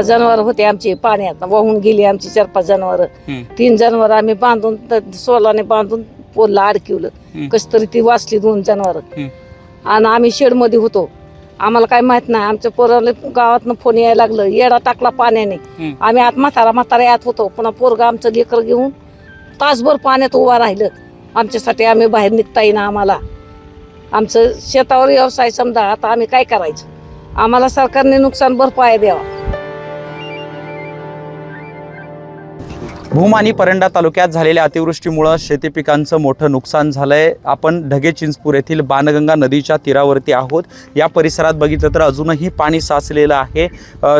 जनावर होते आमची पाण्यात वाहून गेली आमची 4-5 जनावर. 3 जनावर आम्ही बांधून सोलाने बांधून पोलला अडकिवलं. कस तरी ती वाचली 2 जनावर. आणि आम्ही शेडमध्ये होतो. आम्हाला काय माहित नाही. आमच्या पोराला गावातनं फोन यायला लागलं, येडा टाकला पाण्याने. आम्ही आत म्हातारा यात होतो. पुन्हा पोरगा आमचं लेकर घेऊन तासभर पाण्यात उभा राहिलं आमच्यासाठी. आम्ही बाहेर निघता येईना आम्हाला. आमचं शेतावर व्यवसाय समजा. आता आम्ही काय करायचं? आम्हाला सरकारने नुकसान भरपाई द्यावा. भूम आणि परंडा तालुक्यात झालेल्या अतिवृष्टीमुळे शेती पिकांचं मोठं नुकसान झालंय. आपण ढगे चिंचपूर येथील बाणगंगा नदीच्या तीरावरती आहोत. या परिसरात बघितलं तर अजूनही पाणी साचलेलं आहे.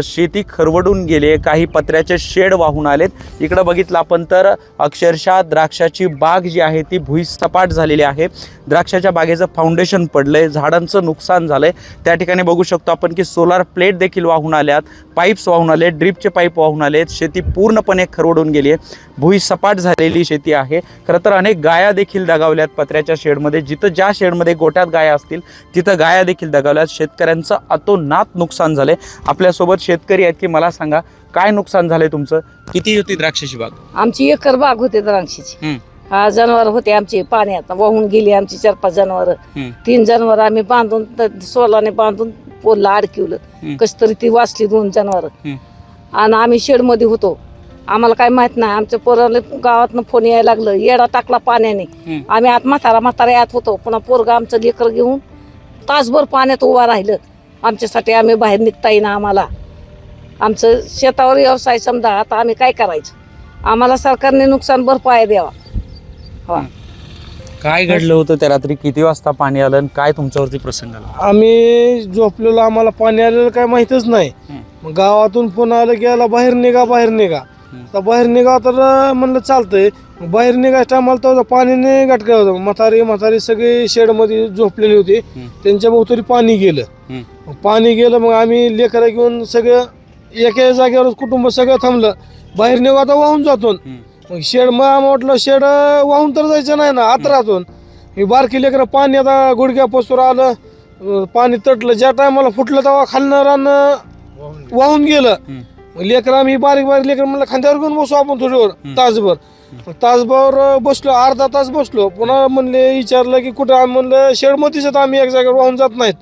शेती खरवडून गेली. काही पत्र्याचे शेड वाहून आलेत. इकडं बघितलं आपण तर अक्षरशः द्राक्षाची बाग जी आहे ती भुईसपाट झालेली आहे. द्राक्षाच्या बागेचं फाउंडेशन पडलंय. झाडांचं नुकसान झालंय. त्या ठिकाणी बघू शकतो आपण की सोलार प्लेट देखील वाहून आल्यात. पाईप्स वाहून आले. ड्रीपचे पाईप वाहून आलेत. शेती पूर्णपणे खरवडून गेली आहे. भुईसपाट झालेली शेती आहे. खरं तर अनेक गाया देखील दगावल्यात पत्र्याच्या शेडमध्ये. जिथं ज्या शेडमध्ये गोट्यात गाया असतील तिथं गाया देखील दगावल्यात. शेतकऱ्यांचं अतोनात नुकसान झालंय. आपल्यासोबत शेतकरी आहेत की मला सांगा काय नुकसान झालंय तुमचं? किती होती द्राक्षाची बाग? आमची एकर बाग होते द्राक्षाची. जनावर होते आमची पाण्यात वाहून गेली आमची 4-5 जनावर. 3 जनावर आम्ही बांधून सोलाने बांधून पोलला अडकिवलं. कस तरी ती वाचली 2 जनावर. आणि आम्ही शेडमध्ये होतो. आम्हाला काय माहित नाही. आमच्या पोराला गावातनं फोन यायला लागलं, येडा टाकला पाण्याने. आम्ही आत म्हातारा यात होतो. पुन्हा पोरगा आमचं लेकर घेऊन तासभर पाण्यात उभा राहिलं आमच्यासाठी. आम्ही बाहेर निघता येईना आम्हाला. आमचं शेतावर व्यवसाय समजा. आता आम्ही काय करायचं? आम्हाला सरकारने नुकसान भरपाई द्यावा. काय घडलं होतं त्या रात्री? किती वाजता पाणी आलं? काय तुमच्यावरती प्रसंग आला? आम्ही झोपलेलो. आम्हाला पाणी आलेलं काय माहितच नाही. मग गावातून फोन आलं की याला बाहेर निघा. तर बाहेर निघा तर म्हणलं चालतंय. बाहेर निघायच्या टायमाला तर पाणीने गाठलं होतं. म्हातारी सगळी शेडमध्ये झोपलेली होती. त्यांच्या भोवतरी पाणी गेलं. मग आम्ही लेकरं घेऊन सगळं एका जागेवर कुटुंब सगळं थांबलं. बाहेर निघा आता वाहून जातो. मग शेड मग म्हटलं शेड वाहून तर जायचं नाही ना आतरातून. मी बारकी लेकरं पाणी आता गुडघ्यापासून आलं. पाणी तटलं. ज्या टायमाला फुटलं तेव्हा खालनं रान वाहून गेलं. लेकरं आम्ही बारीक लेकरं म्हणलं खांद्यावर घेऊन बसू आपण थोडीवर तासभर बसलो. अर्धा तास बसलो. पुन्हा म्हणले विचारलं की कुठं? आम्ही म्हणलं शेडमध्येच आम्ही एक जागेवर वाहून जात नाहीत.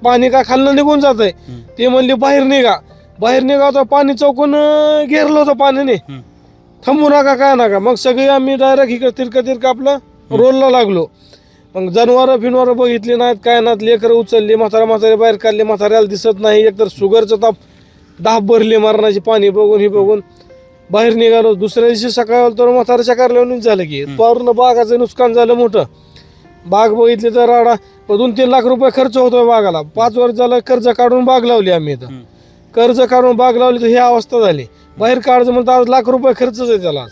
पाणी काय खालनं निघून जात आहे. ते म्हणले बाहेर निघा तर पाणी चौकून घेरलं होतं पाण्याने. थांबू नका काय नका. मग सगळे आम्ही डायरेक्ट इकडे तिरका आपलं रोलला लागलो. मग जनावरं बघितली नाहीत काय नाहीत. लेकरं उचलली. म्हातारे बाहेर काढले. म्हाताऱ्याला दिसत नाही. एकतर शुगरचं ताप 10 भरले मरणाची पाणी बघून बाहेर निघालो. दुसऱ्या दिवशी सकाळी तर म्हाताऱ्याच्या कारल्यावरून झालं की पूर्ण बागाचं नुकसान झालं मोठं. बाग बघितली तर 2-3 लाख रुपये खर्च होतो बागाला. 5 वर्ष झालं कर्ज काढून बाग लावली आम्ही. इथं कर्ज काढून बाग लावली तर ही अवस्था झाली. बाहेर काढायचं म्हणतात आज लाख रुपये खर्चच आहे त्याला.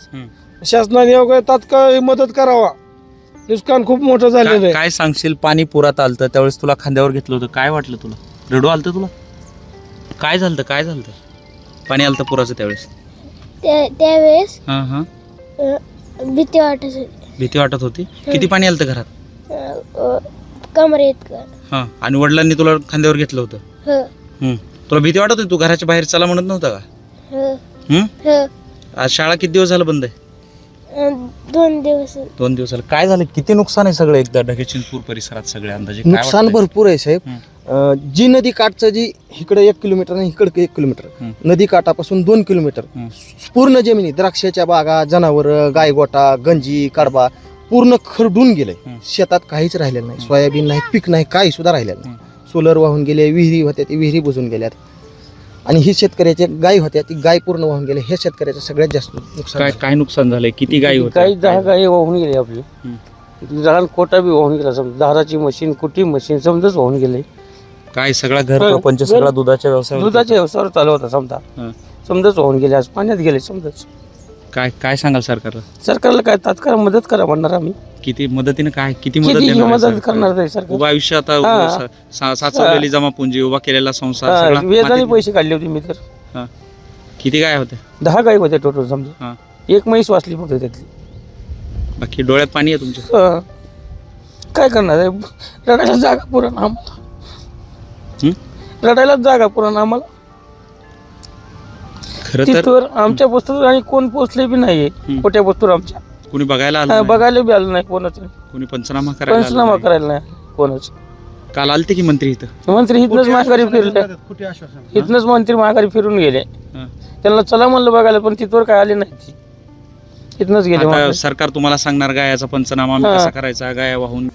शासनाने तात्काळ मदत करावा. नुकसान खूप मोठं झालेलं आहे. काय सांगशील? पाणी पुरात आलतं त्यावेळेस तुला खांद्यावर घेतलं होतं. काय वाटलं तुला? रडू आलतं तुला? काय झालं? पाणी आलतं पुराचं त्यावेळेस? त्यावेळेस भीती वाटत होती. किती पाणी आलतं घरात? कमर इतकं. आणि वडिलांनी तुला खांद्यावर घेतलं होतं. तुला भीती वाटत होती? तू घराच्या बाहेर चला म्हणत नव्हता का? आज शाळा किती दिवस झालं बंद आहे? 2 दिवस. 2 दिवस झालं. काय झालं? किती नुकसान आहे सगळं एकदा ढगे चिंचपूर परिसरात सगळे अंदाजे? नुकसान भरपूर आहे साहेब. जी नदी काठचं जी इकडे 1 किलोमीटर आणि इकडे 1 किलोमीटर. नदी काठापासून 2 किलोमीटर पूर्ण जमिनी द्राक्षाच्या बागा, जनावर, गायगोटा, गंजी, कडबा पूर्ण खरडून गेलंय. शेतात काहीच राहिलेलं नाही. सोयाबीन नाही, पीक नाही, काही सुद्धा राहिलेलं नाही. सोलर वाहून गेले. विहिरी होत्या ती विहिरी बुजून गेल्यात. आणि ही शेतकऱ्याची गाय होत्या ती गाय पूर्ण वाहून गेले. हे शेतकऱ्याचं सगळ्यात जास्त नुकसान. काय नुकसान झालंय? किती गाय होत्या? काही 10 गायी वाहून गेले आपली. जणांना कोटा बी वाहून गेला. समजा धाराची मशीन, कुटी मशीन समजाच वाहून गेले. काय सगळा घर प्रपंच सगळा दुधाच्या व्यवसायावर चालू होता समजाच वाहून गेले. आज पाण्यात गेले समजाच. काय सांगाल सरकारला? सरकारला काय तात्काळ मदत करा म्हणणार आम्ही. किती मदतीने किती मदत करणार आहे सरकार? उभं आयुष्य आता साचवलेली जमापुंजी, उभा केलेला संसार व्याजाने पैसे काढले होते मी तर. किती गाय होत्या? 10 गायी होत्या टोटल समजा. 1 म्हैस वाचली फक्त त्यातली. बाकी डोळ्यात पाणी आहे तुमच्या? काय करणार आहे? रडायला जागा पुराण आम्हाला. रडायलाच जागा पुराण आम्हाला. खरं तर तिथवर आमच्या वस्तूवर आणि कोण पोचले बी नाहीये खोट्या वस्तूवर आमच्या कोणी बघायला आलं हा, नाही? बघायला बी आलं नाही कोणाच कोणी पंचनामा करायला आलं पंचनामा नाही? करायला नाही कोणाच काल आलते की मंत्री इथं? मंत्री इथनच माघारी फिरले इथनच मंत्री माघारी फिरून गेले हा. त्यांना चला म्हणलं बघायला पण तिथवर काय आले नाही इथनच गेले आता माघारी. सरकार तुम्हाला सांगणार गायाचा पंचनामा आम्ही हा. कसा करायचा गाया वाहून